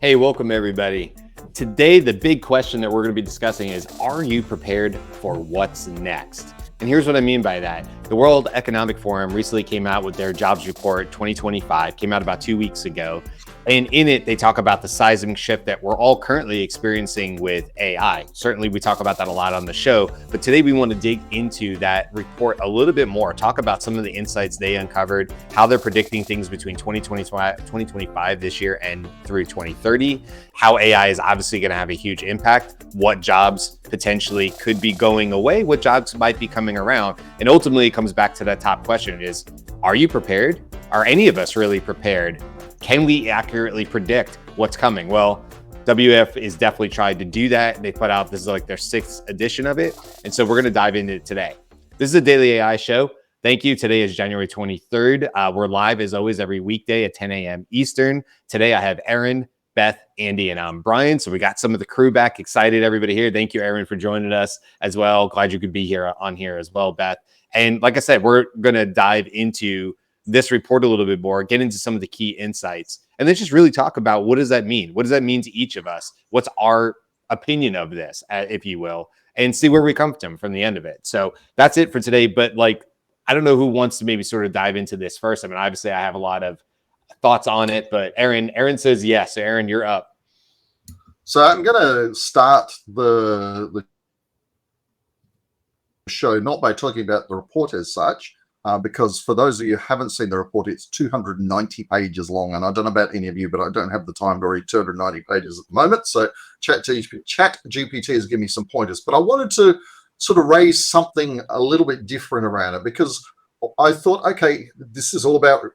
Hey, welcome everybody. Today, the big question that we're going to be discussing is, are you prepared for what's next? And here's what I mean by that. The World Economic Forum recently came out with their jobs report 2025, came out about 2 weeks ago. And in it, they talk about the seismic shift that we're all currently experiencing with AI. Certainly, we talk about that a lot on the show, but today we want to dig into that report a little bit more, talk about some of the insights they uncovered, how they're predicting things between 2025 this year and through 2030, how AI is obviously going to have a huge impact, what jobs potentially could be going away, what jobs might be coming around. And ultimately, it comes back to that top question is, are you prepared? Are any of us really prepared? Can we accurately predict what's coming? Well, WEF is definitely trying to do that. They put out, this is like their 6th edition of it. And so we're going to dive into it today. This is a daily AI show. Thank you. Today is January 23rd. We're live as always every weekday at 10 a.m. Eastern. Today I have Eran, Beth, Andy, and I'm Brian. So we got some of the crew back. Excited everybody here. Thank you, Eran, for joining us as well. Glad you could be here on here as well, Beth. And like I said, we're going to dive into this report a little bit more, get into some of the key insights, and then just really talk about what does that mean? What does that mean to each of us? What's our opinion of this, if you will, and see where we come from the end of it. So that's it for today. But like, I don't know who wants to maybe sort of dive into this first. I mean, obviously I have a lot of thoughts on it, but Eran says yes. So Eran, you're up. So I'm going to start the show not by talking about the report as such, because for those of you who haven't seen the report, it's 290 pages long. And I don't know about any of you, but I don't have the time to read 290 pages at the moment. So ChatGPT has given me some pointers. But I wanted to sort of raise something a little bit different around it, because I thought, okay, this is all about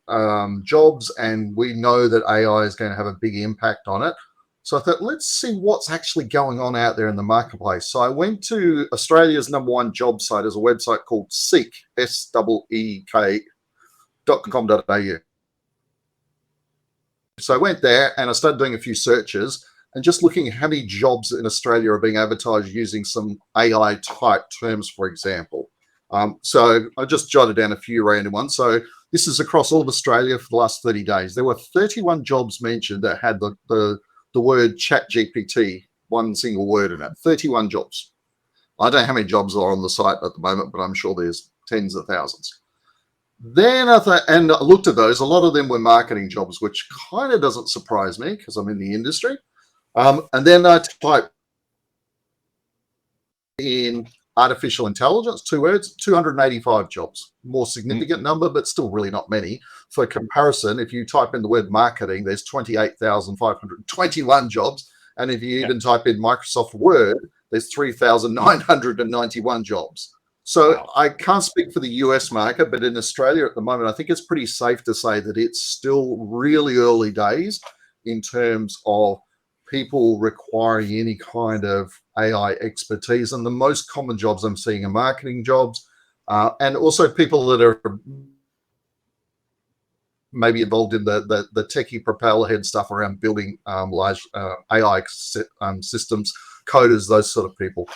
jobs, and we know that AI is going to have a big impact on it. So I thought, let's see what's actually going on out there in the marketplace. So I went to Australia's #1 job site. There's a website called Seek, SEEK.com.au. So I went there and I started doing a few searches and just looking at how many jobs in Australia are being advertised using some AI type terms, for example. So I just jotted down a few random ones. So this is across all of Australia for the last 30 days. There were 31 jobs mentioned that had the word ChatGPT, one single word in it. 31 jobs. I don't know how many jobs are on the site at the moment, but I'm sure there's tens of thousands. Then I thought, and I looked at those, a lot of them were marketing jobs, which kind of doesn't surprise me because I'm in the industry. And then I typed in artificial intelligence, 2 words, 285 jobs. More significant number, but still really not many. For comparison, if you type in the word marketing, there's 28,521 jobs. And if you even type in Microsoft Word, there's 3,991 jobs. So wow. I can't speak for the US market, but in Australia at the moment, I think it's pretty safe to say that it's still really early days in terms of people requiring any kind of AI expertise. And the most common jobs I'm seeing are marketing jobs, and also people that are maybe involved in the techie propeller head stuff around building large AI systems, coders, those sort of people.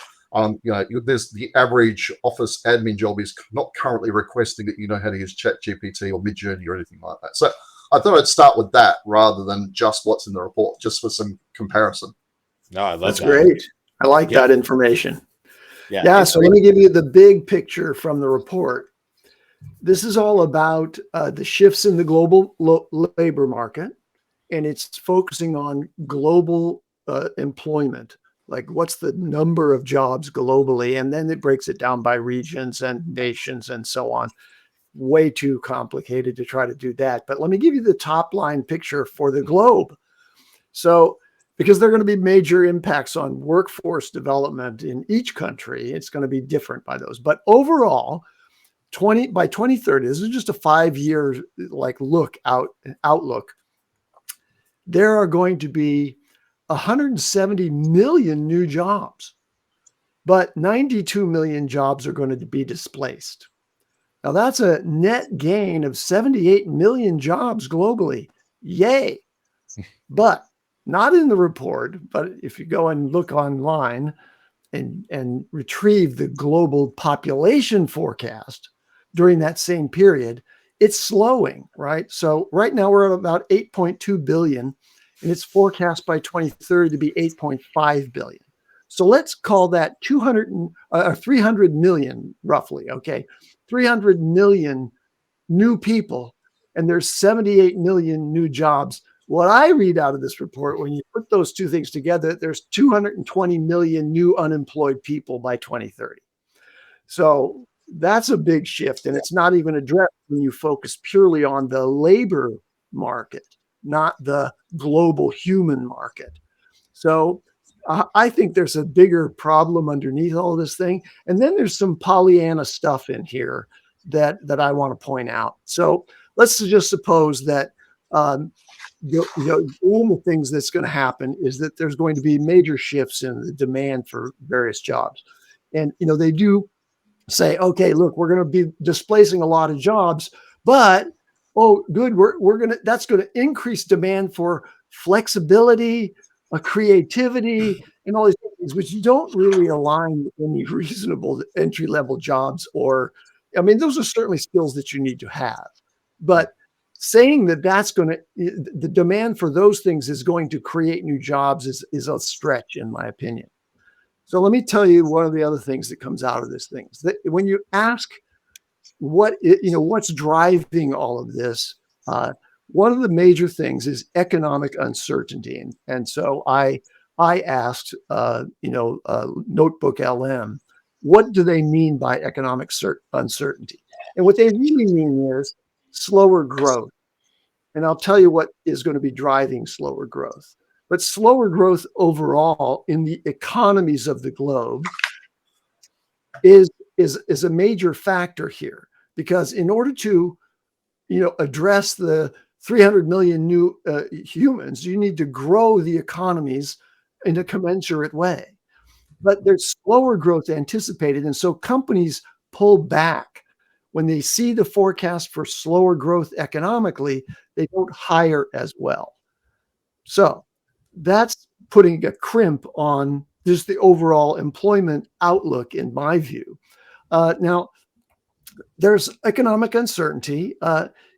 There's the average office admin job is not currently requesting that you know how to use ChatGPT or Midjourney or anything like that. So I thought I'd start with that rather than just what's in the report, just for some comparison. No, I love That's that. great. I like that information. Yeah. So let me give you the big picture from the report. This is all about the shifts in the global labor market, and it's focusing on global employment. Like, what's the number of jobs globally? And then it breaks it down by regions and nations and so on. Way too complicated to try to do that. But let me give you the top line picture for the globe. So, because there are going to be major impacts on workforce development in each country, it's going to be different by those. But overall, by 2030, this is just a 5-year outlook. There are going to be 170 million new jobs, but 92 million jobs are going to be displaced. Now, that's a net gain of 78 million jobs globally. Yay. But not in the report, but if you go and look online and retrieve the global population forecast during that same period, it's slowing, right? So right now we're at about 8.2 billion. and it's forecast by 2030 to be 8.5 billion. So let's call that 300 million roughly, okay? 300 million new people, and there's 78 million new jobs. What I read out of this report, when you put those two things together, there's 220 million new unemployed people by 2030. So that's a big shift, and it's not even addressed when you focus purely on the labor market, not the global human market. So I think there's a bigger problem underneath all this thing. And then there's some Pollyanna stuff in here that I want to point out. So let's just suppose that one of the things that's going to happen is that there's going to be major shifts in the demand for various jobs. And, they do say, okay, look, we're going to be displacing a lot of jobs, but, oh, good, that's going to increase demand for flexibility, creativity, and all these things, which don't really align with any reasonable entry-level jobs. Those are certainly skills that you need to have. But saying that the demand for those things is going to create new jobs is a stretch, in my opinion. So let me tell you one of the other things that comes out of this thing is that when you ask what's driving all of this, one of the major things is economic uncertainty. And so I asked, Notebook LM, what do they mean by economic uncertainty? And what they really mean is slower growth. And I'll tell you what is going to be driving slower growth. But slower growth overall in the economies of the globe is a major factor here, because in order to address the 300 million new humans, you need to grow the economies in a commensurate way. But there's slower growth anticipated, and so companies pull back. When they see the forecast for slower growth economically, they don't hire as well. So that's putting a crimp on just the overall employment outlook, in my view. Now, there's economic uncertainty.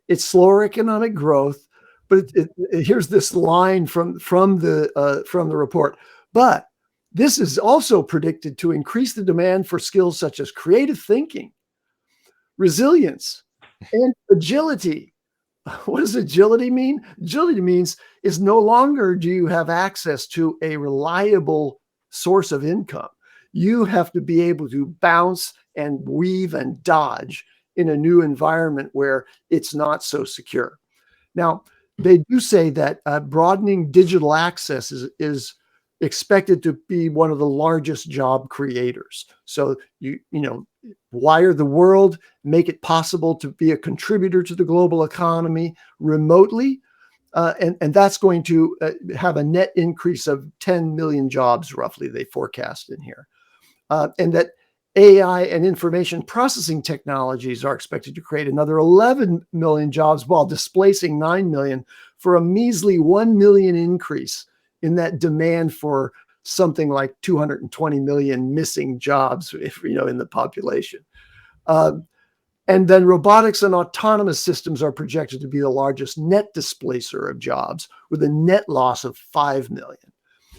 It's slower economic growth, but here's this line from the report. But this is also predicted to increase the demand for skills such as creative thinking, resilience, and agility. What does agility mean? Agility means is no longer do you have access to a reliable source of income. You have to be able to bounce and weave and dodge in a new environment where it's not so secure. Now, they do say that broadening digital access is expected to be one of the largest job creators. So wire the world, make it possible to be a contributor to the global economy remotely. And that's going to have a net increase of 10 million jobs, roughly, they forecast in here. And that AI and information processing technologies are expected to create another 11 million jobs while displacing 9 million, for a measly 1 million increase in that demand for something like 220 million missing jobs, in the population. And then robotics and autonomous systems are projected to be the largest net displacer of jobs, with a net loss of 5 million.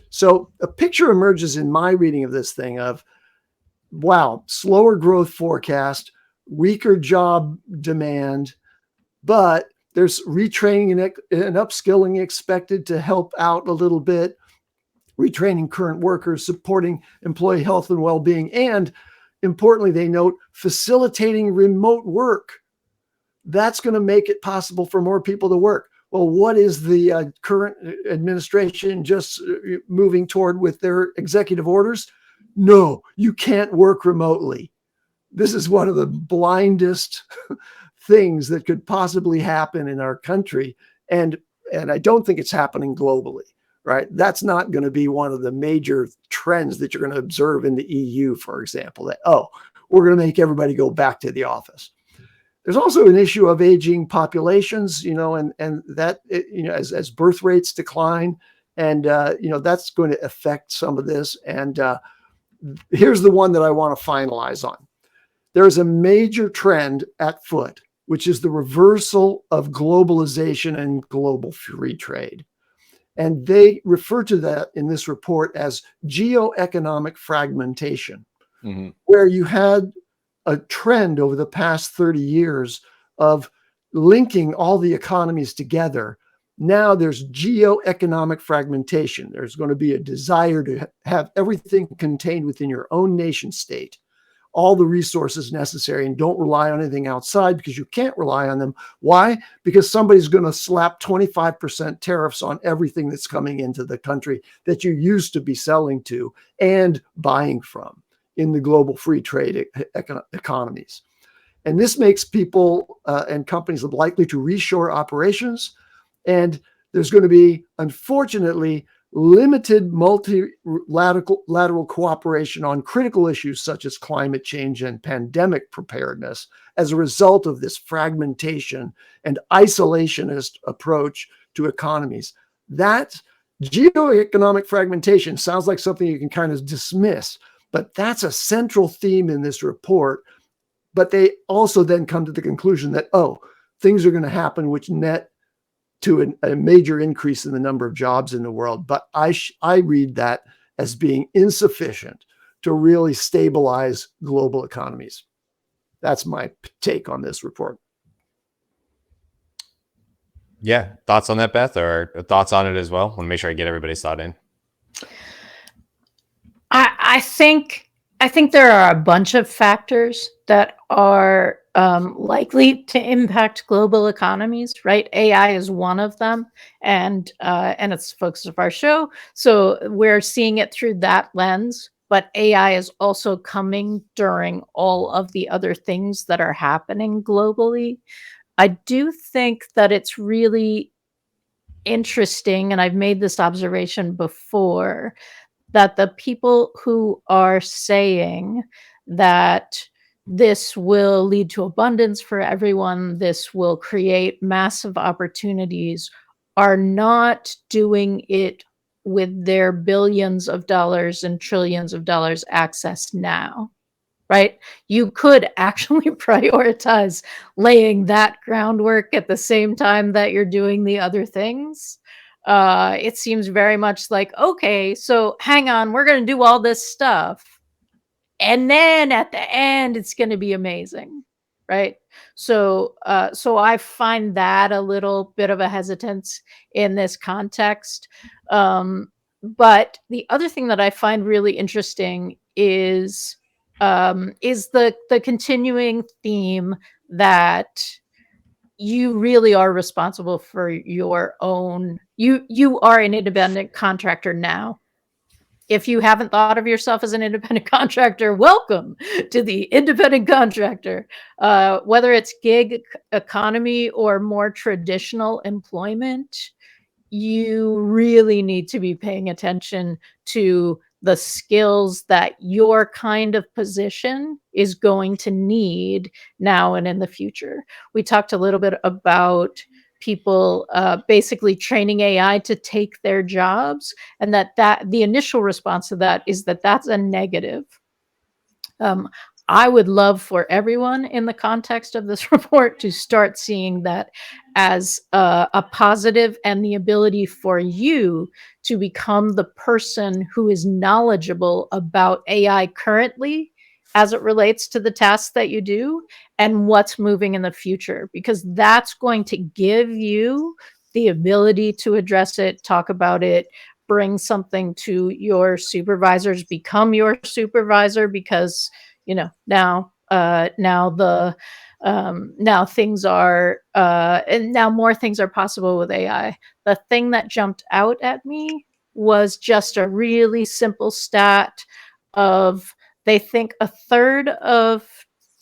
So a picture emerges in my reading of this thing of, wow, slower growth forecast, weaker job demand, but there's retraining and upskilling expected to help out a little bit, retraining current workers, supporting employee health and well-being, and importantly, they note facilitating remote work. That's going to make it possible for more people to work. Well, what is the current administration just moving toward with their executive orders? No, you can't work remotely. This is one of the blindest things that could possibly happen in our country. And I don't think it's happening globally, right? That's not going to be one of the major trends that you're going to observe in the EU, for example, that, we're going to make everybody go back to the office. There's also an issue of aging populations, and that, as birth rates decline, and, that's going to affect some of this. And here's the one that I want to finalize on. There's a major trend at foot, which is the reversal of globalization and global free trade. And they refer to that in this report as geoeconomic fragmentation, where you had a trend over the past 30 years of linking all the economies together. Now there's geoeconomic fragmentation. There's going to be a desire to have everything contained within your own nation state, all the resources necessary, and don't rely on anything outside because you can't rely on them. Why? Because somebody's going to slap 25% tariffs on everything that's coming into the country that you used to be selling to and buying from in the global free trade economies. And this makes people and companies likely to reshore operations. And there's going to be, unfortunately, limited multilateral cooperation on critical issues such as climate change and pandemic preparedness as a result of this fragmentation and isolationist approach to economies. That geoeconomic fragmentation sounds like something you can kind of dismiss, but that's a central theme in this report. But they also then come to the conclusion that, oh, things are going to happen which net to a major increase in the number of jobs in the world. But I read that as being insufficient to really stabilize global economies. That's my take on this report. Yeah. Thoughts on that, Beth, or thoughts on it as well? I want to make sure I get everybody's thought in. I think there are a bunch of factors that are likely to impact global economies, right? AI is one of them, and it's the focus of our show. So we're seeing it through that lens. But AI is also coming during all of the other things that are happening globally. I do think that it's really interesting, and I've made this observation before, that the people who are saying that this will lead to abundance for everyone, this will create massive opportunities, are not doing it with their billions of dollars and trillions of dollars access now, right? You could actually prioritize laying that groundwork at the same time that you're doing the other things. It seems very much like, okay, so hang on, we're going to do all this stuff, and then at the end, it's going to be amazing, right? So I find that a little bit of a hesitance in this context. But the other thing that I find really interesting is the continuing theme that you really are responsible for your own. You are an independent contractor now. If you haven't thought of yourself as an independent contractor, welcome to the independent contractor. Whether it's gig economy or more traditional employment, you really need to be paying attention to the skills that your kind of position is going to need now and in the future. We talked a little bit about people basically training AI to take their jobs, and that the initial response to that is that that's a negative. I would love for everyone in the context of this report to start seeing that as a positive, and the ability for you to become the person who is knowledgeable about AI currently as it relates to the tasks that you do and what's moving in the future, because that's going to give you the ability to address it, talk about it, bring something to your supervisors, become your supervisor, because now things are and now more things are possible with AI. The thing that jumped out at me was just a really simple stat of, they think a third of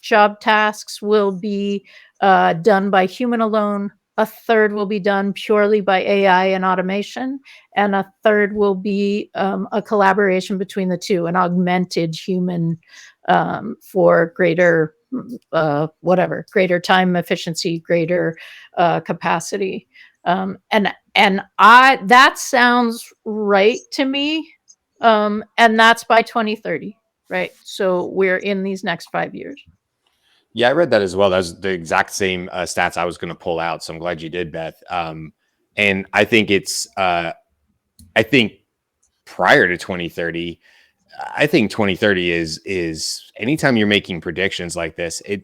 job tasks will be done by human alone, a third will be done purely by AI and automation, and a third will be a collaboration between the two, an augmented human for greater greater time efficiency, greater capacity. And that sounds right to me. And that's by 2030, right? So we're in these next 5 years. Yeah, I read that as well. That was the exact same stats I was going to pull out. So I'm glad you did, Beth. And I think it's I think prior to 2030, I think 2030 is anytime you're making predictions like this, at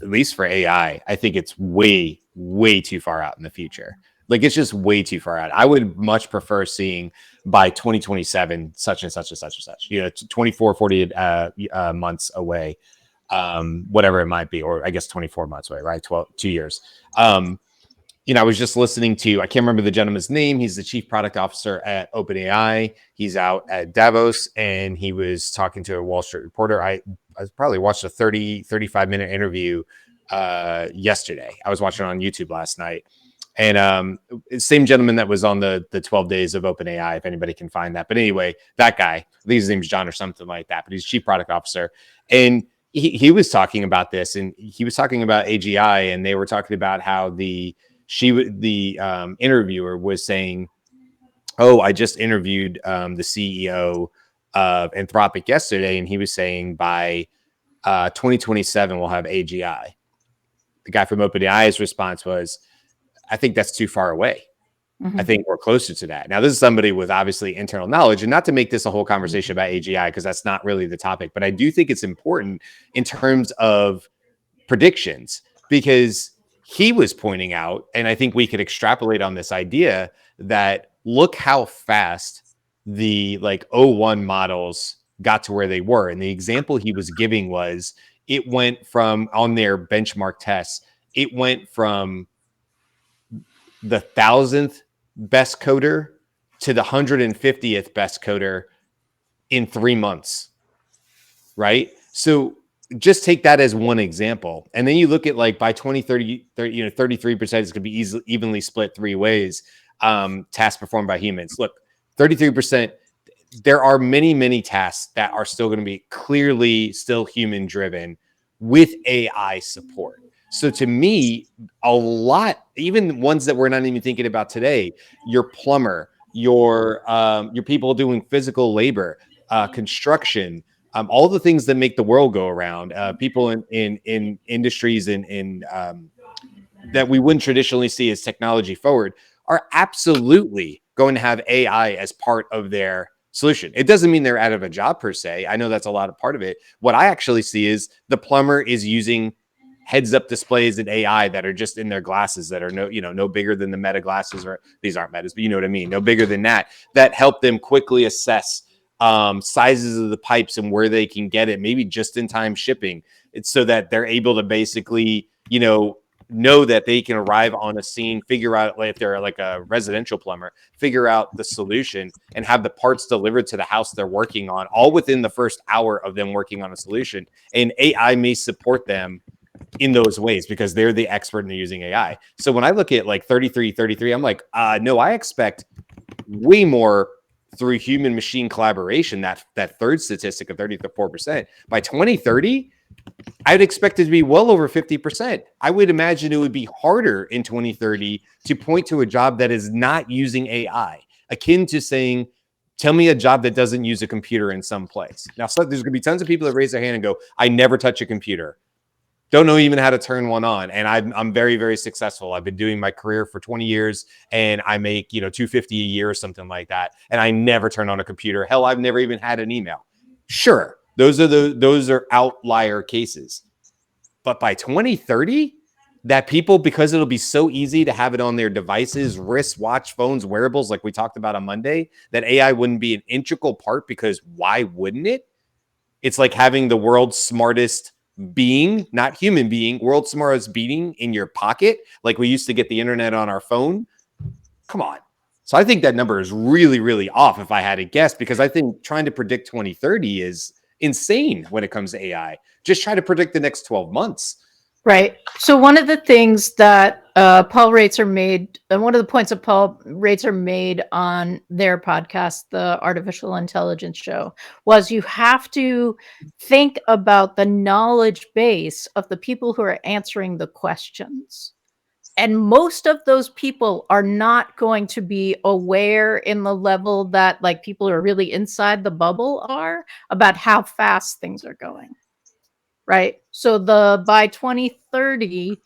least for AI, I think it's way, way too far out in the future. Like it's just way too far out. I would much prefer seeing by 2027, such and such and such and such, 24, 40 months away, whatever it might be, or I guess 24 months away, right? 2 years. I was just listening to, I can't remember the gentleman's name. He's the chief product officer at OpenAI. He's out at Davos and he was talking to a Wall Street reporter. I probably watched a 35-minute interview yesterday. I was watching it on YouTube last night. And same gentleman that was on the 12 days of OpenAI, if anybody can find that. But anyway, that guy, I think his name's John or something like that, but he's chief product officer. And he was talking about this, and he was talking about AGI, and they were talking about how the interviewer was saying, "Oh, I just interviewed the CEO of Anthropic yesterday, and he was saying by 2027 we'll have AGI." The guy from OpenAI's response was, "I think that's too far away. I think we're closer to that." Now, this is somebody with obviously internal knowledge, and not to make this a whole conversation about AGI because that's not really the topic, but I do think it's important in terms of predictions because he was pointing out, and I think we could extrapolate on this idea that look how fast the '01 models got to where they were. And the example he was giving was it went from on their benchmark tests, it went from the 1,000th best coder to the 150th best coder in 3 months, right? So just take that as one example. And then you look at by 2030, 33% is going to be evenly split 3 ways, tasks performed by humans. Look, 33%, there are many, many tasks that are still going to be clearly still human driven with AI support. So to me, a lot, even ones that we're not even thinking about today, your plumber, your people doing physical labor, construction, all the things that make the world go around, people in industries in that we wouldn't traditionally see as technology forward are absolutely going to have AI as part of their solution. It doesn't mean they're out of a job per se. I know that's a lot of part of it. What I actually see is the plumber is using heads-up displays and AI that are just in their glasses that are no bigger than the Meta glasses, or these aren't Metas, but you know what I mean, no bigger than that help them quickly assess sizes of the pipes and where they can get it, maybe just in time shipping. It's so that they're able to basically, know that they can arrive on a scene, figure out if they're like a residential plumber, figure out the solution and have the parts delivered to the house they're working on, all within the first hour of them working on a solution. And AI may support them in those ways because they're the expert in using AI. So when I look at 33, I'm like, no, I expect way more through human machine collaboration, that third statistic of 34%. By 2030, I'd expect it to be well over 50%. I would imagine it would be harder in 2030 to point to a job that is not using AI, akin to saying, tell me a job that doesn't use a computer in some place. Now, so there's going to be tons of people that raise their hand and go, I never touch a computer. Don't know even how to turn one on. And I'm very, very successful. I've been doing my career for 20 years and I make, $250 a year or something like that. And I never turn on a computer. Hell, I've never even had an email. Sure. Those are outlier cases. But by 2030, that people, because it'll be so easy to have it on their devices, wrists, watch, phones, wearables, like we talked about on Monday, that AI wouldn't be an integral part because why wouldn't it? It's like having the world's smartest being, not human being, world's smartest being in your pocket, like we used to get the internet on our phone. Come on. So I think that number is really, really off if I had to guess, because I think trying to predict 2030 is insane when it comes to AI. Just try to predict the next 12 months. Right. So one of the things that Paul Raitzer made, and one of the points that Paul Raitzer made on their podcast, the Artificial Intelligence Show, was you have to think about the knowledge base of the people who are answering the questions. And most of those people are not going to be aware in the level that people who are really inside the bubble are about how fast things are going. Right. So by 2030,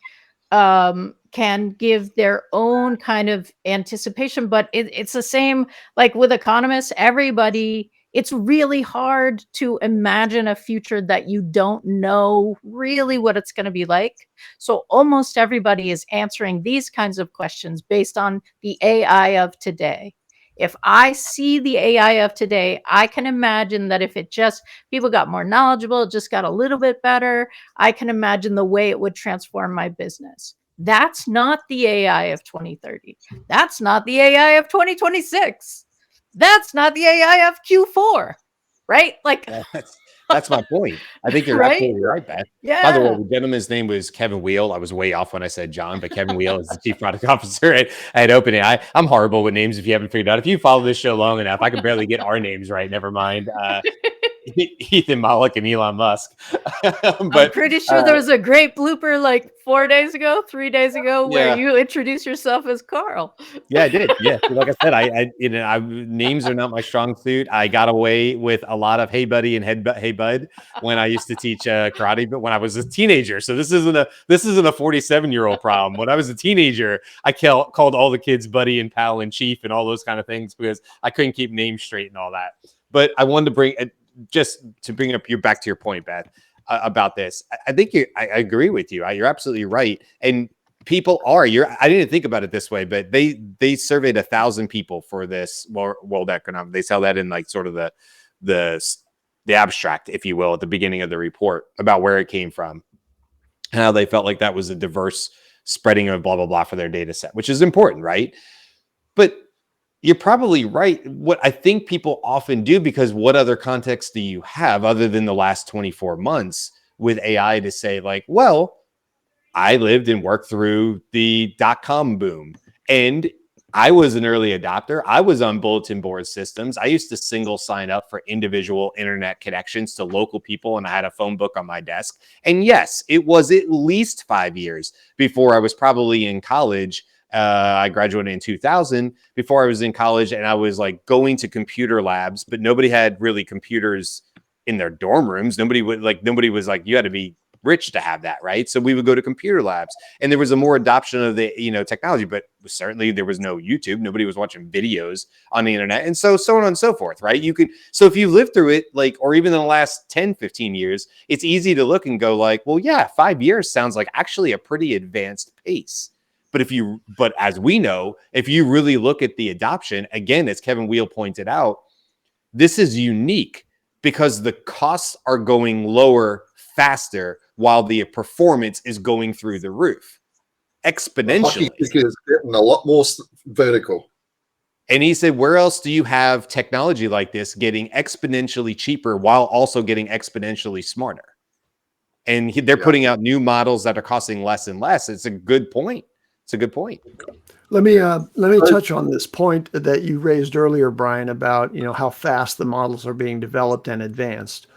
can give their own kind of anticipation, but it's the same like with economists. Everybody, it's really hard to imagine a future that you don't know really what it's going to be like. So almost everybody is answering these kinds of questions based on the AI of today. If I see the AI of today, I can imagine that if it just people got more knowledgeable, it just got a little bit better, I can imagine the way it would transform my business. That's not the AI of 2030. That's not the AI of 2026. That's not the AI of Q4, right? Like, That's my point. I think you're right? absolutely right, Beth. By the way, Yeah. the gentleman's name was Kevin Wheel. I was way off when I said John, but Kevin Wheel is the chief product officer at OpenAI. I'm horrible with names if you haven't figured out. If you follow this show long enough, I can barely get our names right. Never mind. Ethan Malik and Elon Musk. I'm But pretty sure there was a great blooper like 3 days ago, where yeah. you introduce yourself as Carl. Yeah, I did. Yeah, like I said, names are not my strong suit. I got away with a lot of "Hey buddy" and "Hey bud" when I used to teach karate, but when I was a teenager. So this isn't a 47-year-old problem. When I was a teenager, I called all the kids buddy and pal and chief and all those kind of things because I couldn't keep names straight and all that. But I wanted to bring just to bring up back to your point, Beth, about this. I think I agree with you. You're absolutely right, and people I didn't think about it this way, but they surveyed 1,000 people for this World Economic. They sell that in like sort of the abstract, if you will, at the beginning of the report about where it came from, and how they felt like that was a diverse spreading of blah blah blah for their data set, which is important, right? But you're probably right. What I think people often do, because what other context do you have other than the last 24 months with AI to say like, well, I lived and worked through the .com boom, and I was an early adopter. I was on bulletin board systems. I used to single sign up for individual internet connections to local people, and I had a phone book on my desk. And yes, it was at least 5 years before I was probably in college. I graduated in 2000. Before I was in college, and I was like going to computer labs, but nobody had really computers in their dorm rooms. Nobody was like, you had to be rich to have that, right? So we would go to computer labs, and there was a more adoption of the technology, but certainly there was no YouTube. Nobody was watching videos on the internet, and so on and so forth, right? So if you live through it, like, or even in the last 10-15 years, it's easy to look and go like, well, yeah, 5 years sounds like actually a pretty advanced pace. But as we know, if you really look at the adoption, again, as Kevin Wheel pointed out, this is unique because the costs are going lower faster while the performance is going through the roof exponentially. The hockey is getting a lot more vertical. And he said, where else do you have technology like this getting exponentially cheaper while also getting exponentially smarter? And they're putting out new models that are costing less and less. It's a good point. It's a good point. Let me touch on this point that you raised earlier, Brian, about how fast the models are being developed and advanced.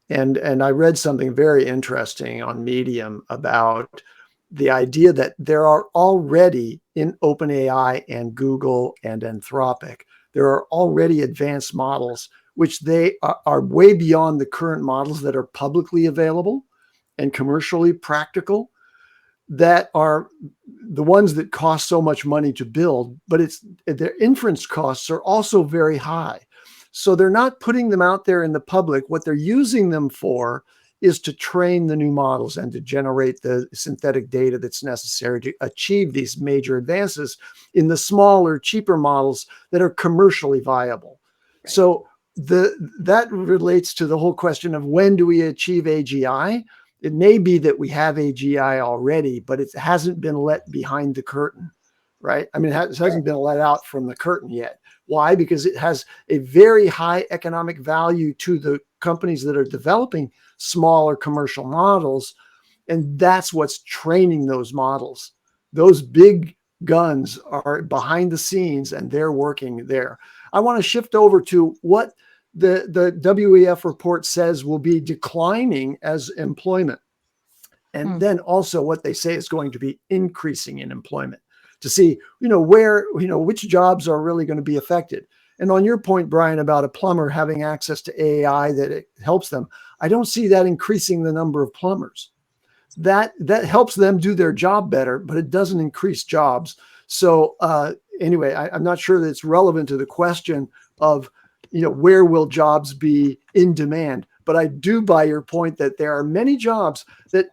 And I read something very interesting on Medium about the idea that there are already in OpenAI and Google and Anthropic, there are already advanced models, which they are way beyond the current models that are publicly available and commercially practical, that are the ones that cost so much money to build, but their inference costs are also very high. So they're not putting them out there in the public. What they're using them for is to train the new models and to generate the synthetic data that's necessary to achieve these major advances in the smaller, cheaper models that are commercially viable. Right. So that relates to the whole question of when do we achieve AGI? It may be that we have AGI already, but it hasn't been let behind the curtain, right? I mean, it hasn't been let out from the curtain yet. Why? Because it has a very high economic value to the companies that are developing smaller commercial models. And that's what's training those models. Those big guns are behind the scenes and they're working there. I want to shift over to what the WEF report says will be declining as employment. And then also what they say is going to be increasing in employment, to see, which jobs are really going to be affected. And on your point, Brian, about a plumber having access to AI that it helps them, I don't see that increasing the number of plumbers. that helps them do their job better, but it doesn't increase jobs. So anyway, I'm not sure that it's relevant to the question of, where will jobs be in demand? But I do buy your point that there are many jobs that,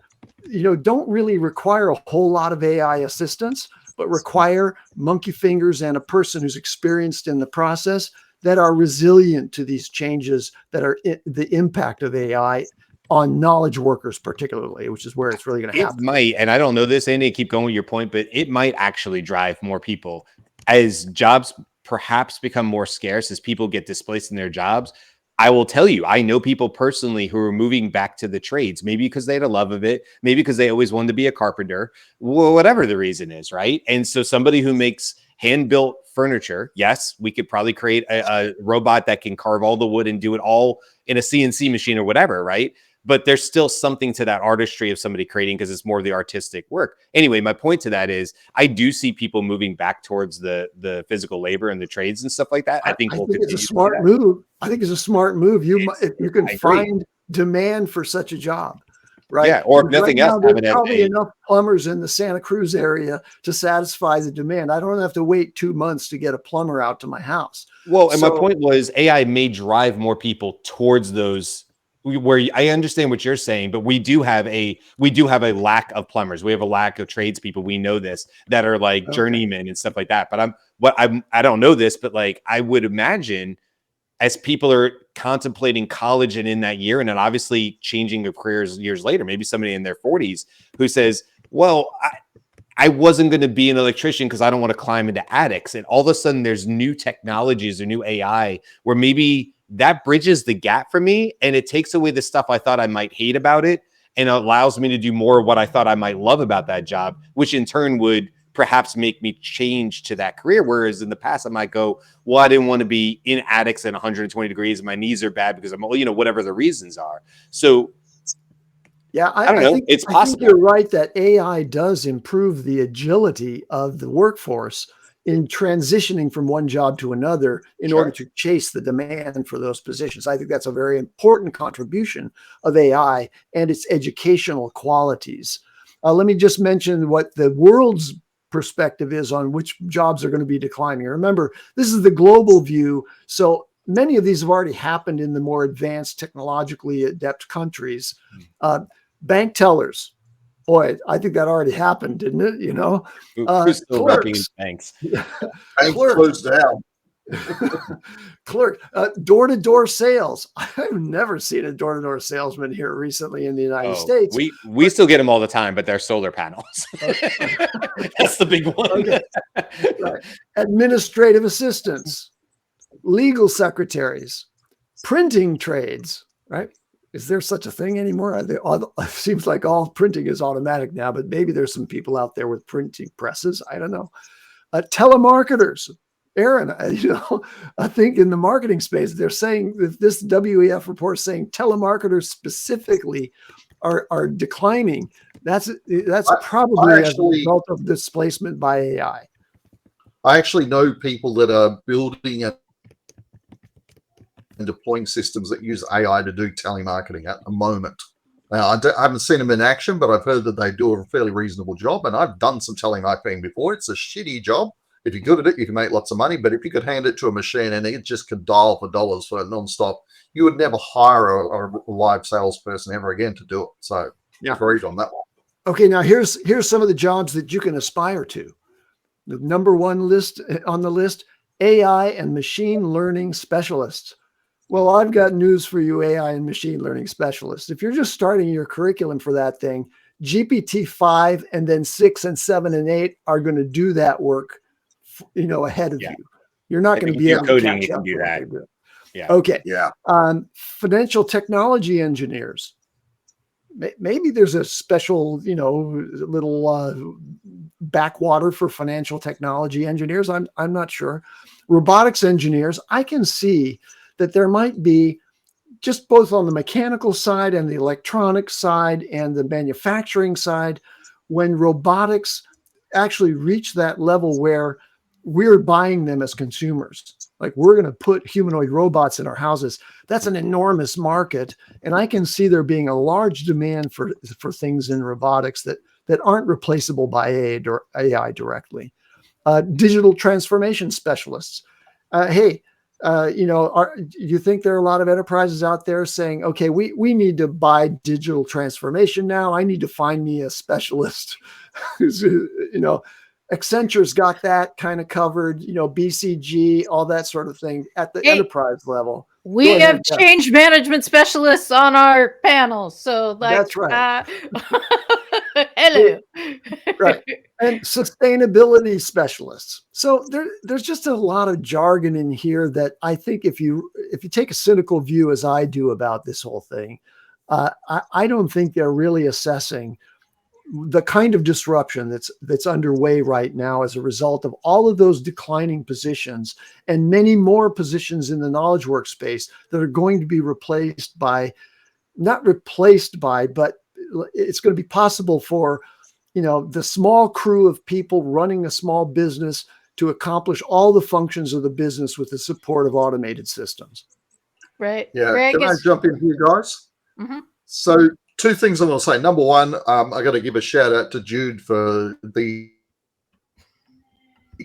don't really require a whole lot of AI assistance, but require monkey fingers and a person who's experienced in the process, that are resilient to these changes that are the impact of AI on knowledge workers, particularly, which is where it's really going to happen. It might, and I don't know this, Andy, keep going with your point, but it might actually drive more people as jobs perhaps become more scarce, as people get displaced in their jobs. I will tell you, I know people personally who are moving back to the trades, maybe because they had a love of it, maybe because they always wanted to be a carpenter, whatever the reason is, right? And so somebody who makes hand-built furniture, yes, we could probably create a robot that can carve all the wood and do it all in a CNC machine or whatever, right? But there's still something to that artistry of somebody creating, because it's more of the artistic work. Anyway, my point to that is I do see people moving back towards the physical labor and the trades and stuff like that. I think it's a smart move. I think it's a smart move. If you can find demand for such a job, right? Yeah, or if nothing else, there's probably enough plumbers in the Santa Cruz area to satisfy the demand. I don't have to wait 2 months to get a plumber out to my house. Well, and my point was AI may drive more people towards those, where I understand what you're saying, but we do have a lack of plumbers. We have a lack of tradespeople. We know this, that are like journeymen and stuff like that. But I don't know this, but like I would imagine, as people are contemplating college and in that year, and then obviously changing their careers years later, maybe somebody in their 40s who says, well, I wasn't going to be an electrician because I don't want to climb into attics. And all of a sudden there's new technologies or new AI where maybe that bridges the gap for me, and it takes away the stuff I thought I might hate about it and allows me to do more of what I thought I might love about that job, which in turn would perhaps make me change to that career. Whereas in the past, I might go, well, I didn't want to be in attics at 120 degrees. And my knees are bad because I'm, whatever the reasons are. So yeah, I don't know. It's possible. I think you're right that AI does improve the agility of the workforce in transitioning from one job to another in order to chase the demand for those positions. I think that's a very important contribution of AI and its educational qualities. Let me just mention what the world's perspective is on which jobs are going to be declining. Remember, this is the global view. So many of these have already happened in the more advanced, technologically adept countries. Bank tellers. Boy, I think that already happened, didn't it? Who's still working in banks? Banks closed down. Clerk, door-to-door sales. I've never seen a door-to-door salesman here recently in the United States. We still get them all the time, but they're solar panels. That's the big one. Okay. Right. Administrative assistants, legal secretaries, printing trades, right? Is there such a thing anymore? It seems like all printing is automatic now, but maybe there's some people out there with printing presses. I don't know. Telemarketers. Eran, I think in the marketing space, they're saying that this WEF report is saying telemarketers specifically are declining. That's probably as a result of displacement by AI. I actually know people that are building and deploying systems that use AI to do telemarketing at the moment. Now, I haven't seen them in action, but I've heard that they do a fairly reasonable job. And I've done some telemarketing before. It's a shitty job. If you're good at it, you can make lots of money. But if you could hand it to a machine and it just could dial for dollars for nonstop, you would never hire a live salesperson ever again to do it. So yeah, agreed on that one. Okay, now here's some of the jobs that you can aspire to. The number one list on the list, AI and machine learning specialists. Well, I've got news for you, AI and machine learning specialists. If you're just starting your curriculum for that thing, GPT-5 and then 6 and 7 and 8 are going to do that work, ahead of you. You're not going to be able to catch up. Do that. Yeah. Okay. Yeah. Financial technology engineers. Maybe there's a special, little backwater for financial technology engineers. I'm not sure. Robotics engineers. I can see that there might be, just both on the mechanical side and the electronic side and the manufacturing side, when robotics actually reach that level where we're buying them as consumers. Like, we're going to put humanoid robots in our houses. That's an enormous market. And I can see there being a large demand for things in robotics that aren't replaceable by AI directly. Digital transformation specialists. Hey, you think there are a lot of enterprises out there saying, okay, we need to buy digital transformation now. I need to find me a specialist. Accenture's got that kind of covered, BCG, all that sort of thing at the enterprise level. We have change management specialists on our panel. So that's right. Hello. Right. And sustainability specialists. So there's just a lot of jargon in here that I think if you take a cynical view as I do about this whole thing, I don't think they're really assessing the kind of disruption that's underway right now as a result of all of those declining positions and many more positions in the knowledge workspace that are going to be replaced by, not replaced by, but it's going to be possible for, the small crew of people running a small business to accomplish all the functions of the business with the support of automated systems. Right. Yeah. Greg, can I jump in here, guys? Mm-hmm. So 2 things I want to say. Number one, I got to give a shout out to Jude for the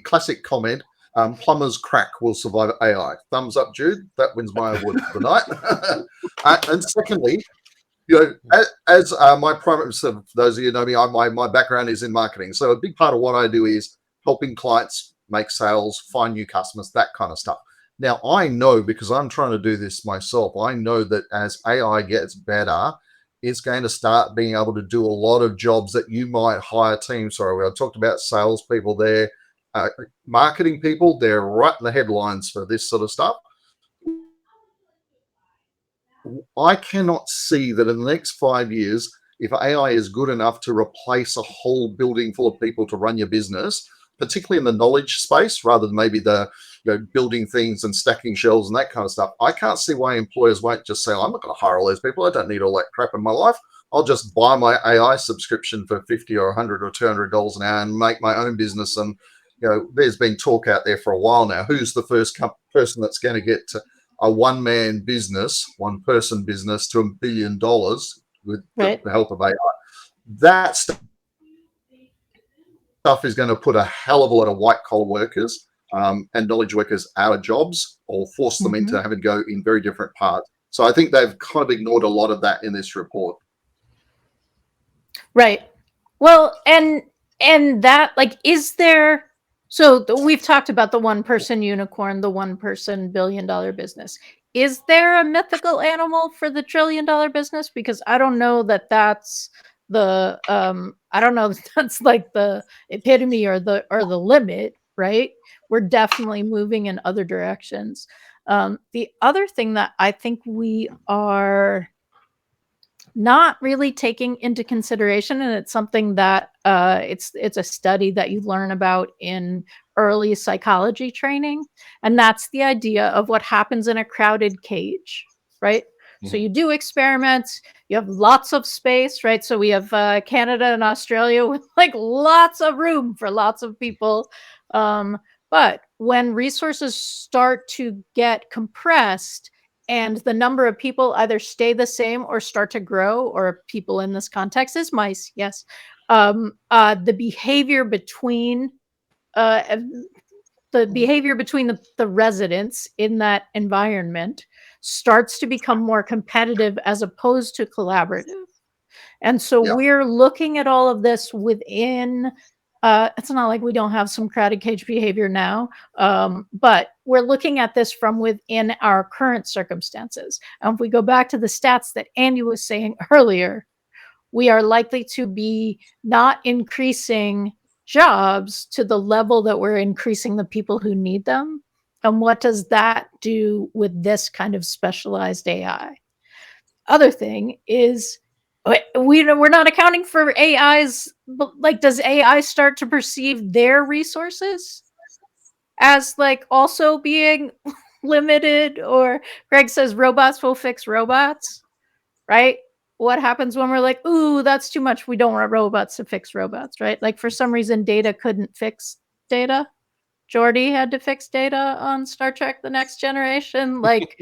classic comment. Plumbers crack will survive AI. Thumbs up, Jude. That wins my award for the night. And secondly, as my primary, so for those of you who know me, my background is in marketing. So a big part of what I do is helping clients make sales, find new customers, that kind of stuff. Now, I know, because I'm trying to do this myself, I know that as AI gets better, it's going to start being able to do a lot of jobs that you might hire teams. Sorry, I talked about salespeople there, marketing people, they're right in the headlines for this sort of stuff. I cannot see that in the next 5 years, if AI is good enough to replace a whole building full of people to run your business, particularly in the knowledge space, rather than maybe the building things and stacking shelves and that kind of stuff, I can't see why employers won't just say, I'm not going to hire all those people. I don't need all that crap in my life. I'll just buy my AI subscription for $50 or $100 or $200 an hour and make my own business. And there's been talk out there for a while now. Who's the first person that's going to get to a one-person business to $1 billion with the help of AI? That stuff is going to put a hell of a lot of white-collar workers and knowledge workers out of jobs, or force them into having to go in very different paths. So I think they've kind of ignored a lot of that in this report. Right. Well, and that, is there, so we've talked about the one-person unicorn, the one-person billion-dollar business. Is there a mythical animal for the trillion-dollar business? Because I don't know that that's the I don't know if that's like the epitome or the limit, right? We're definitely moving in other directions. The other thing that I think we are not really taking into consideration, and it's something that it's a study that you learn about in early psychology training, and that's the idea of what happens in a crowded cage, right? So you do experiments, you have lots of space, right? So we have Canada and Australia with lots of room for lots of people. But when resources start to get compressed and the number of people either stay the same or start to grow, or people in this context is mice, yes, the behavior between the residents in that environment starts to become more competitive as opposed to collaborative. And so we're looking at all of this within, it's not like we don't have some crowded cage behavior now, but we're looking at this from within our current circumstances. And if we go back to the stats that Andy was saying earlier, we are likely to be not increasing jobs to the level that we're increasing the people who need them. And what does that do with this kind of specialized AI? Other thing is, we're not accounting for AI's, does AI start to perceive their resources as also being limited? Or Greg says robots will fix robots, right? What happens when we're like, ooh, that's too much, we don't want robots to fix robots, right? For some reason data couldn't fix data. Geordi had to fix data on Star Trek The Next Generation. Like,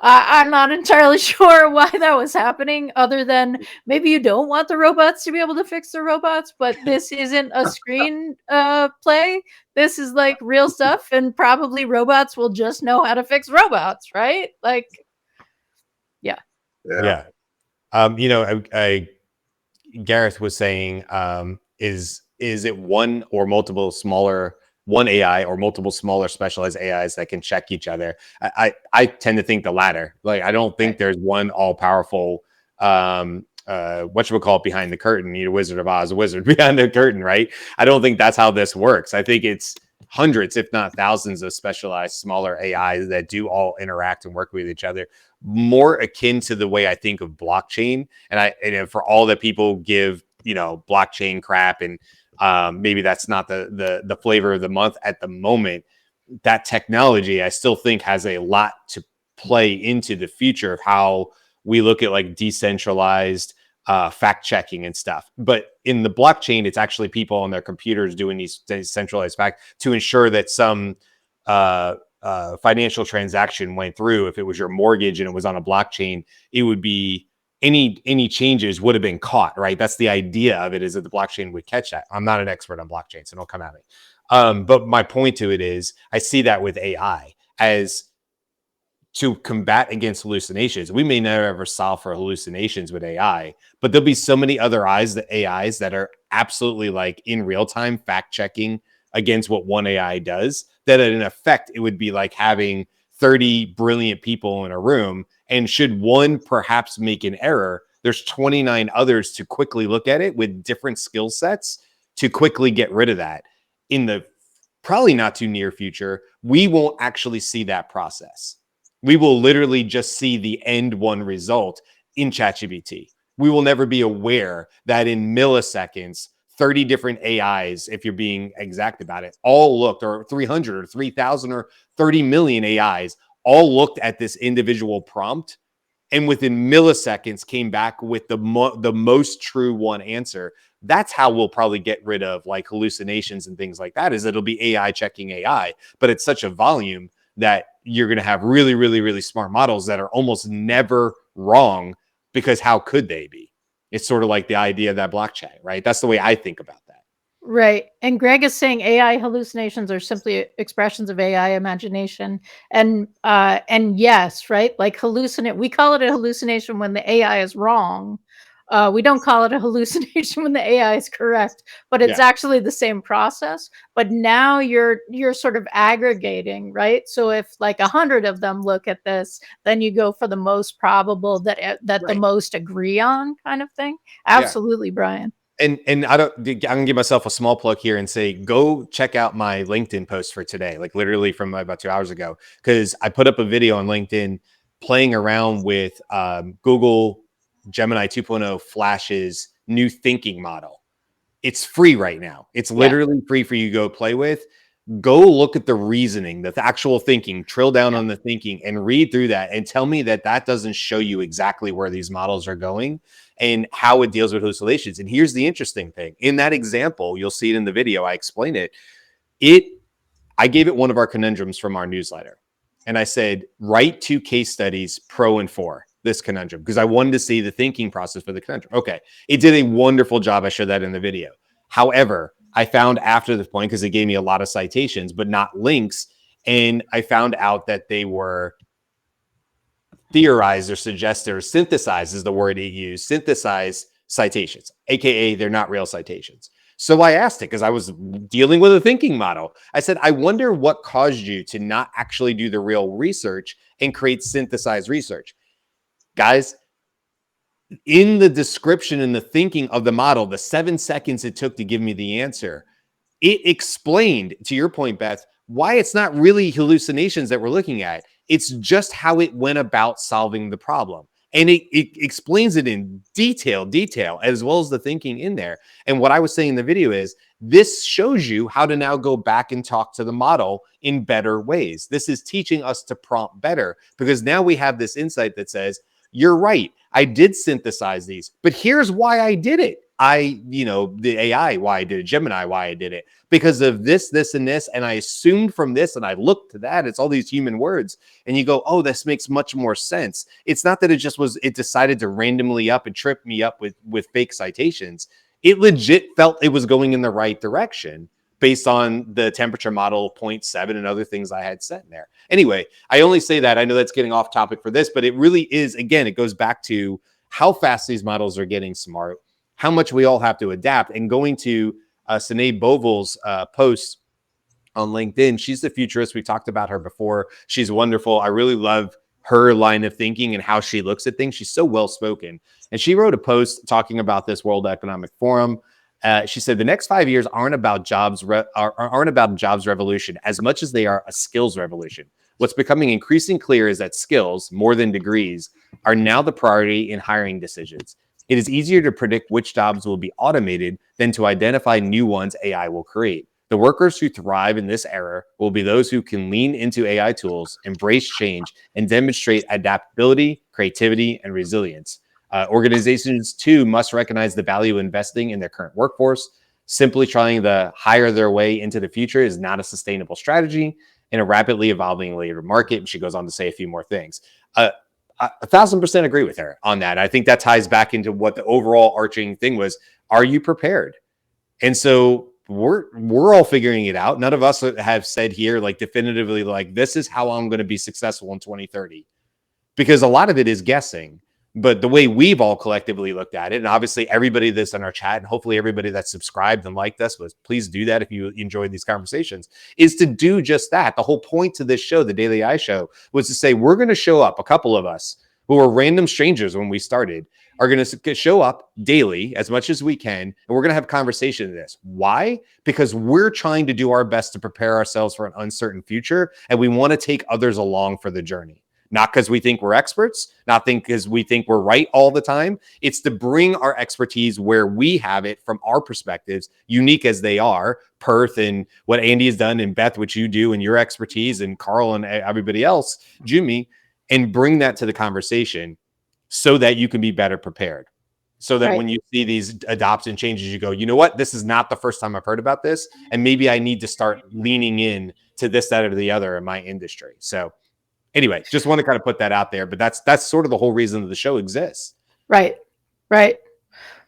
I'm not entirely sure why that was happening, other than maybe you don't want the robots to be able to fix the robots, but this isn't a screen play. This is like real stuff, and probably robots will just know how to fix robots, right? Like, yeah. Yeah. Gareth was saying, is it one AI or multiple smaller specialized AIs that can check each other? I tend to think the latter. Like, I don't think there's one all powerful, whatchamacallit behind the curtain, Wizard of Oz, a wizard behind the curtain, right? I don't think that's how this works. I think it's hundreds, if not thousands, of specialized smaller AIs that do all interact and work with each other, more akin to the way I think of blockchain. And for all that people give, blockchain crap, and maybe that's not the flavor of the month at the moment, that technology I still think has a lot to play into the future of how we look at like decentralized fact checking and stuff. But in the blockchain, it's actually people on their computers doing these decentralized facts to ensure that some financial transaction went through. If it was your mortgage and it was on a blockchain, it would be any changes would have been caught, right? That's the idea of it, is that the blockchain would catch that. I'm not an expert on blockchain, so don't come at me. But my point to it is, I see that with AI as to combat against hallucinations. We may never ever solve for hallucinations with AI, but there'll be so many other AIs that are absolutely like in real time fact checking against what one AI does, that in effect, it would be like having 30 brilliant people in a room. And should one perhaps make an error, there's 29 others to quickly look at it with different skill sets to quickly get rid of that. In the probably not too near future, we won't actually see that process. We will literally just see the end one result in ChatGPT. We will never be aware that in milliseconds, 30 different AIs, if you're being exact about it, all looked, or 300 or 3,000 or 30 million AIs, all looked at this individual prompt, and within milliseconds came back with the most true one answer. That's how we'll probably get rid of like hallucinations and things like that, is it'll be AI checking AI, but it's such a volume that you're going to have really, really, really smart models that are almost never wrong, because how could they be? It's sort of like the idea of that blockchain, right? That's the way I think about that. Right. And Greg is saying AI hallucinations are simply expressions of AI imagination. And yes, right? Like we call it a hallucination when the AI is wrong. We don't call it a hallucination when the AI is correct, but it's actually the same process. But now you're sort of aggregating, right? So if like 100 of them look at this, then you go for the most probable that Right. the most agree on, kind of thing. Absolutely, Brian. And I'm gonna give myself a small plug here and say, go check out my LinkedIn post for today, like literally from about 2 hours ago, because I put up a video on LinkedIn playing around with Google Gemini 2.0 Flash's new thinking model. It's free right now. It's literally free for you to go play with. Go look at the reasoning, the actual thinking, drill down on the thinking and read through that, and tell me that doesn't show you exactly where these models are going and how it deals with hallucinations. And here's the interesting thing. In that example, you'll see it in the video, I explain it. I gave it one of our conundrums from our newsletter. And I said, write 2 case studies, pro and for this conundrum, because I wanted to see the thinking process for the conundrum. Okay. It did a wonderful job. I showed that in the video. However, I found after this point, because it gave me a lot of citations, but not links. And I found out that they were theorized or suggested or synthesized is the word it used, synthesized citations, AKA they're not real citations. So I asked it, because I was dealing with a thinking model. I said, I wonder what caused you to not actually do the real research and create synthesized research. Guys, in the description and the thinking of the model, the 7 seconds it took to give me the answer, it explained, to your point, Beth, why it's not really hallucinations that we're looking at. It's just how it went about solving the problem. And it explains it in detail, as well as the thinking in there. And what I was saying in the video is, this shows you how to now go back and talk to the model in better ways. This is teaching us to prompt better, because now we have this insight that says, you're right, I did synthesize these, but here's why I did it. the AI, why I did it, Gemini, why I did it, because of this, this, and this. And I assumed from this and I looked to that. It's all these human words. And you go, oh, this makes much more sense. It's not that it decided to randomly up and trip me up with fake citations. It legit felt it was going in the right direction based on the temperature model 0.7 and other things I had set in there. Anyway, I only say that. I know that's getting off topic for this, but it really is, again, it goes back to how fast these models are getting smart, how much we all have to adapt. And going to Sinead Boval's post on LinkedIn, she's the futurist. We talked about her before. She's wonderful. I really love her line of thinking and how she looks at things. She's so well-spoken. And she wrote a post talking about this World Economic Forum. She said the next 5 years aren't about jobs revolution as much as they are a skills revolution. What's becoming increasingly clear is that skills, more than degrees, are now the priority in hiring decisions. It is easier to predict which jobs will be automated than to identify new ones AI will create. The workers who thrive in this era will be those who can lean into AI tools, embrace change, and demonstrate adaptability, creativity, and resilience. Organizations, too, must recognize the value of investing in their current workforce. Simply trying to hire their way into the future is not a sustainable strategy in a rapidly evolving labor market. And she goes on to say a few more things. 1,000% agree with her on that. I think that ties back into what the overall arching thing was. Are you prepared? And so we're all figuring it out. None of us have said here like definitively like this is how I'm going to be successful in 2030, because a lot of it is guessing. But the way we've all collectively looked at it, and obviously everybody that's in our chat, and hopefully everybody that's subscribed and liked us, was please do that if you enjoyed these conversations, is to do just that. The whole point to this show, the Daily I Show, was to say we're going to show up, a couple of us who were random strangers when we started, are going to show up daily as much as we can, and we're going to have conversation in this. Why? Because we're trying to do our best to prepare ourselves for an uncertain future, and we want to take others along for the journey. Not because we think we're experts, not because we think we're right all the time. It's to bring our expertise where we have it from our perspectives, unique as they are, Perth and what Andy has done, and Beth, what you do, and your expertise, and Carl and everybody else, Jimmy, and bring that to the conversation so that you can be better prepared. So that when you see these adoption changes, you go, you know what? This is not the first time I've heard about this. And maybe I need to start leaning in to this, that, or the other in my industry. So anyway, just want to kind of put that out there, but that's sort of the whole reason that the show exists. Right.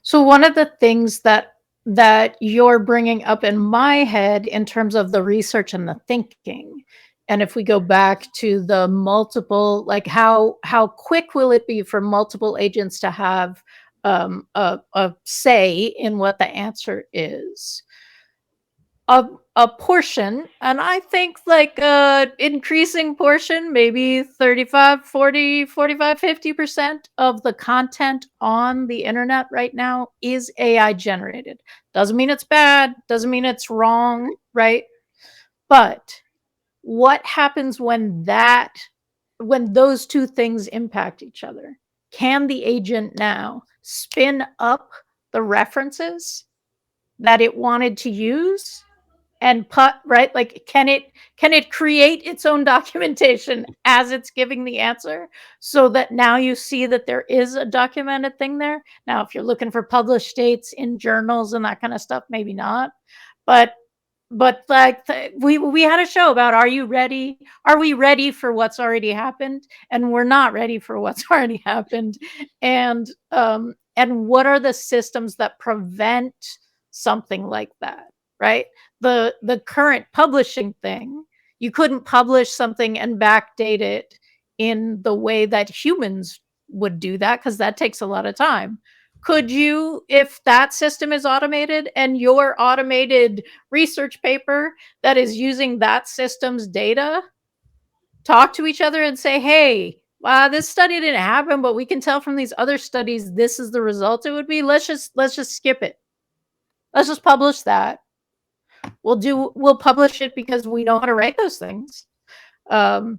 So one of the things that you're bringing up in my head in terms of the research and the thinking, and if we go back to the multiple, like how quick will it be for multiple agents to have a say in what the answer is? A portion, and I think like increasing portion, maybe 35, 40, 45, 50% of the content on the internet right now is AI generated. Doesn't mean it's bad, doesn't mean it's wrong, right? But what happens when those two things impact each other? Can the agent now spin up the references that it wanted to use and put, right? Like, can it create its own documentation as it's giving the answer, so that now you see that there is a documented thing there? Now, if you're looking for published states in journals and that kind of stuff, maybe not. But like we had a show about, are we ready for what's already happened? And we're not ready for what's already happened. And what are the systems that prevent something like that, right? The current publishing thing, you couldn't publish something and backdate it in the way that humans would do that, because that takes a lot of time. Could you, if that system is automated and your automated research paper that is using that system's data, talk to each other and say, hey, this study didn't happen, but we can tell from these other studies this is the result it would be. Let's just skip it. Let's just publish that. We'll publish it because we know how to write those things.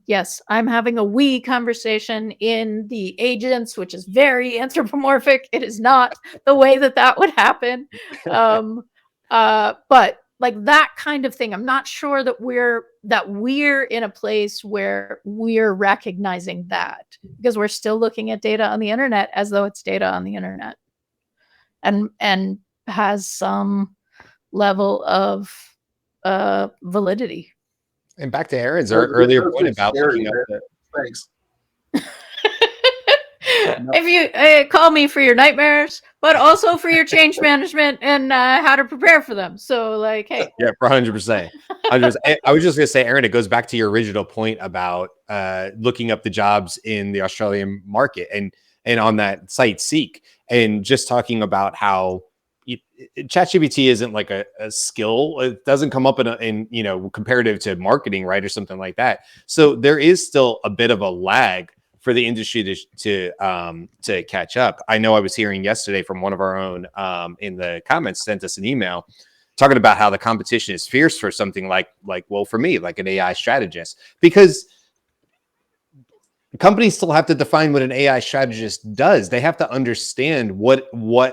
Yes, I'm having a we conversation in the agents, which is very anthropomorphic. It is not the way that would happen. But like that kind of thing, I'm not sure that we're in a place where we're recognizing that, because we're still looking at data on the internet as though it's data on the internet. and has some level of validity. And back to Aaron's Well, earlier that's point what's about scary, looking up man. Thanks. If you call me for your nightmares, but also for your change management and how to prepare for them. So like, hey, yeah, for 100%. I was just gonna say, Aaron, it goes back to your original point about looking up the jobs in the Australian market and on that site Seek, and just talking about how ChatGPT isn't like a skill. It doesn't come up in comparative to marketing, right, or something like that. So there is still a bit of a lag for the industry to catch up. I know I was hearing yesterday from one of our own in the comments, sent us an email talking about how the competition is fierce for something like well, for me, like an AI strategist, because companies still have to define what an AI strategist does. They have to understand what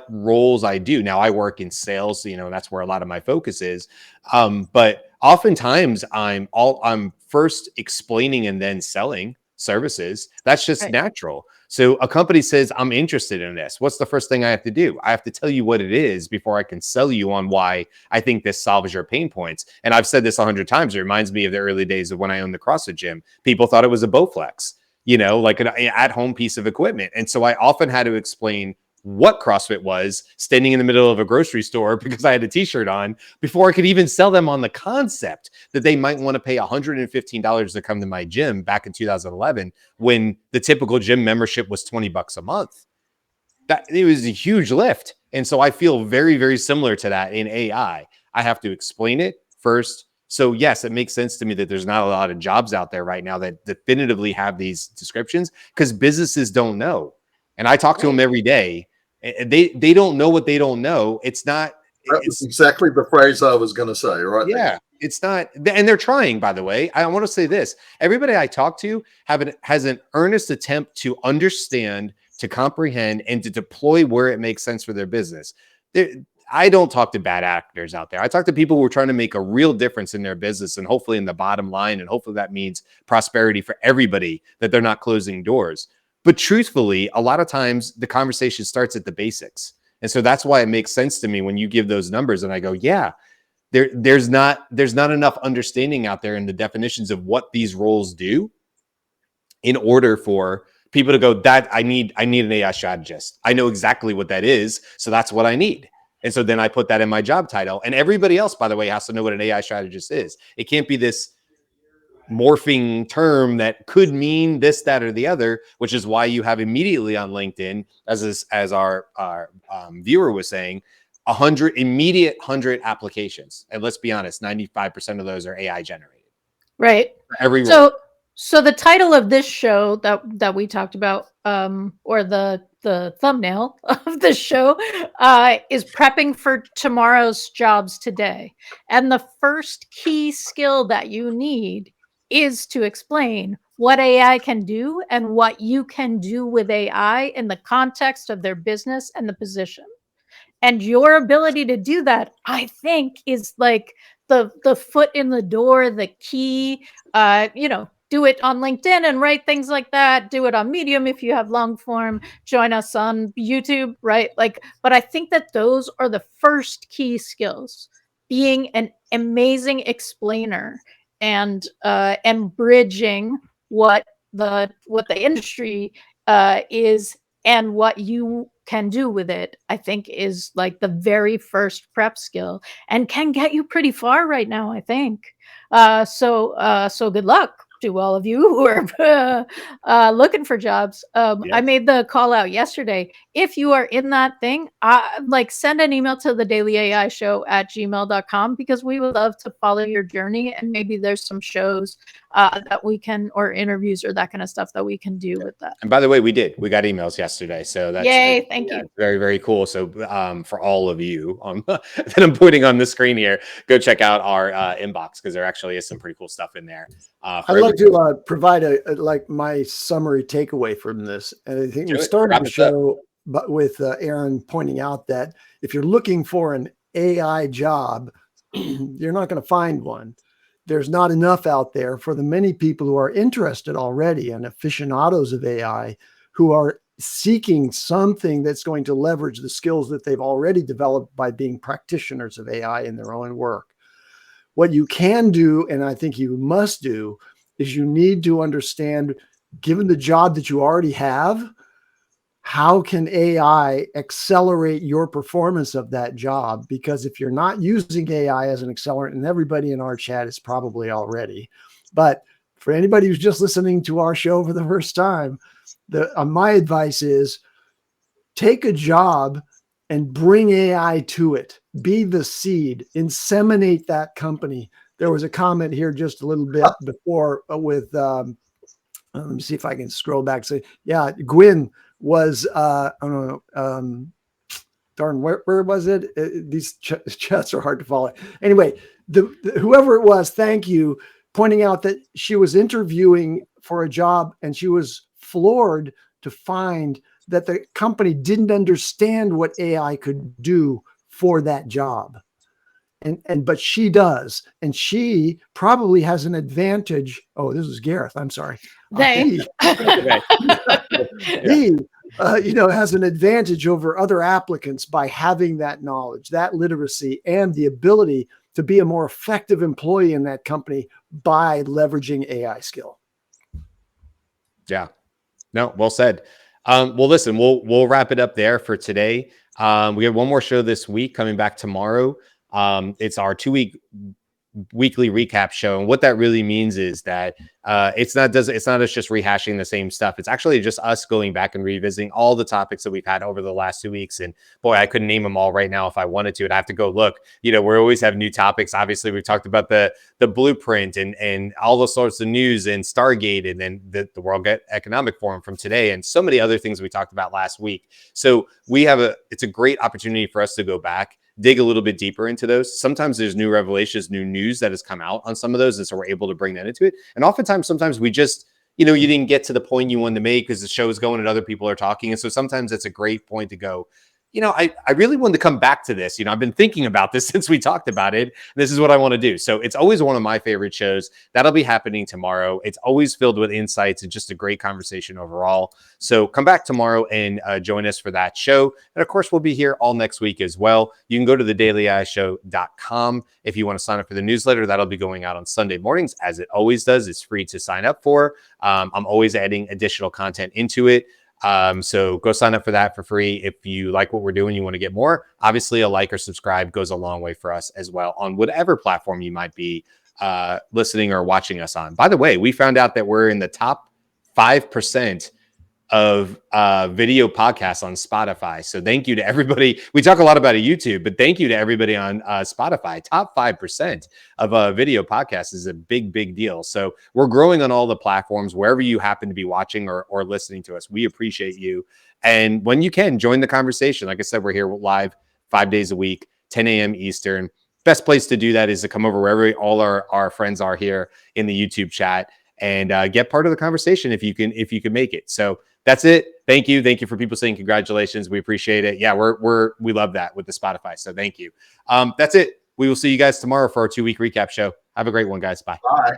roles I do. Now, I work in sales, so, that's where a lot of my focus is. But oftentimes I'm first explaining and then selling services. That's just natural. So a company says, I'm interested in this. What's the first thing I have to do? I have to tell you what it is before I can sell you on why I think this solves your pain points. And I've said this 100 times. It reminds me of the early days of when I owned the CrossFit gym. People thought it was a Bowflex, like an at-home piece of equipment. And so I often had to explain what CrossFit was, standing in the middle of a grocery store because I had a t-shirt on, before I could even sell them on the concept that they might want to pay $115 to come to my gym back in 2011, when the typical gym membership was $20 a month. That it was a huge lift. And so I feel very, very similar to that in AI. I have to explain it first. So yes, it makes sense to me that there's not a lot of jobs out there right now that definitively have these descriptions, because businesses don't know. And I talk to them every day. They don't know what they don't know. It's exactly the phrase I was going to say, right? Yeah, it's not, and they're trying, by the way. I want to say this. Everybody I talk to has an earnest attempt to understand, to comprehend, and to deploy where it makes sense for their business. I don't talk to bad actors out there. I talk to people who are trying to make a real difference in their business, and hopefully in the bottom line, and hopefully that means prosperity for everybody, that they're not closing doors. But truthfully, a lot of times the conversation starts at the basics. And so that's why it makes sense to me when you give those numbers and I go, yeah, there's not enough understanding out there in the definitions of what these roles do in order for people to go, that I need an AI strategist. I know exactly what that is. So that's what I need. And so then I put that in my job title. And everybody else, by the way, has to know what an AI strategist is. It can't be this morphing term that could mean this, that, or the other, which is why you have immediately on LinkedIn, as our viewer was saying, 100 applications. And let's be honest, 95% of those are AI generated. Right. Every role. So the title of this show that we talked about, or the thumbnail of the show, is prepping for tomorrow's jobs today. And the first key skill that you need is to explain what AI can do and what you can do with AI in the context of their business and the position. And your ability to do that, I think, is like the foot in the door, the key. Do it on LinkedIn and write things like that. Do it on Medium if you have long form. Join us on YouTube, right? But I think that those are the first key skills: being an amazing explainer and bridging what the industry is and what you can do with it. I think is like the very first prep skill, and can get you pretty far right now, I think. So good luck to all of you who are looking for jobs. I made the call out yesterday. If you are in that thing, send an email to the dailyai show@gmail.com, because we would love to follow your journey. And maybe there's some shows that we can, or interviews or that kind of stuff that we can do with that. And by the way, we got emails yesterday. So that's yay. Thank you. Very, very cool. So for all of you that I'm putting on the screen here, go check out our inbox, because there actually is some pretty cool stuff in there. I'd like to provide my summary takeaway from this. And I think we started the show with Eran pointing out that if you're looking for an AI job, you're not going to find one. There's not enough out there for the many people who are interested already and aficionados of AI, who are seeking something that's going to leverage the skills that they've already developed by being practitioners of AI in their own work. What you can do, and I think you must do, is you need to understand, given the job that you already have, how can AI accelerate your performance of that job? Because if you're not using AI as an accelerant, and everybody in our chat is probably already, but for anybody who's just listening to our show for the first time, my advice is take a job and bring AI to it. Be the seed, inseminate that company. There was a comment here just a little bit before with, let me see if I can scroll back. Say, yeah, Gwyn was, I don't know, darn, where was it? These chats are hard to follow. Anyway, whoever it was, thank you, pointing out that she was interviewing for a job and she was floored to find that the company didn't understand what AI could do for that job. But she does, and she probably has an advantage. Oh, this is Gareth. I'm sorry. He has an advantage over other applicants by having that knowledge, that literacy, and the ability to be a more effective employee in that company by leveraging AI skill. Yeah. No, well said. Well, listen, we'll wrap it up there for today. We have one more show this week coming back tomorrow. It's our 2-week weekly recap show, and what that really means is that it's not us just rehashing the same stuff. It's actually just us going back and revisiting all the topics that we've had over the last 2 weeks. And boy, I couldn't name them all right now if I wanted to. I'd have to go look. We always have new topics. Obviously, we've talked about the blueprint and all the sorts of news and Stargate, and then the World Economic Forum from today, and so many other things we talked about last week. So it's a great opportunity for us to go back, dig a little bit deeper into those. Sometimes there's new revelations, new news that has come out on some of those, and so we're able to bring that into it. And sometimes we just, you didn't get to the point you wanted to make because the show is going and other people are talking. And so sometimes it's a great point to go, I really wanted to come back to this. I've been thinking about this since we talked about it. This is what I want to do. So it's always one of my favorite shows. That'll be happening tomorrow. It's always filled with insights and just a great conversation overall. So come back tomorrow and join us for that show. And of course, we'll be here all next week as well. You can go to thedailyishow.com if you want to sign up for the newsletter. That'll be going out on Sunday mornings, as it always does. It's free to sign up for. I'm always adding additional content into it. So go sign up for that for free. If you like what we're doing, you want to get more, obviously a like or subscribe goes a long way for us as well on whatever platform you might be listening or watching us on. By the way, we found out that we're in the top 5% of video podcasts on Spotify. So thank you to everybody. We talk a lot about YouTube, but thank you to everybody on Spotify. Top 5% of video podcasts is a big, big deal. So we're growing on all the platforms, wherever you happen to be watching or listening to us. We appreciate you. And when you can, join the conversation. Like I said, we're here live 5 days a week, 10 a.m. Eastern. Best place to do that is to come over wherever all our friends are here in the YouTube chat and get part of the conversation if you can make it. So that's it. Thank you. Thank you for people saying congratulations. We appreciate it. Yeah, we love that with the Spotify. So thank you. That's it. We will see you guys tomorrow for our 2-week recap show. Have a great one, guys. Bye. Bye.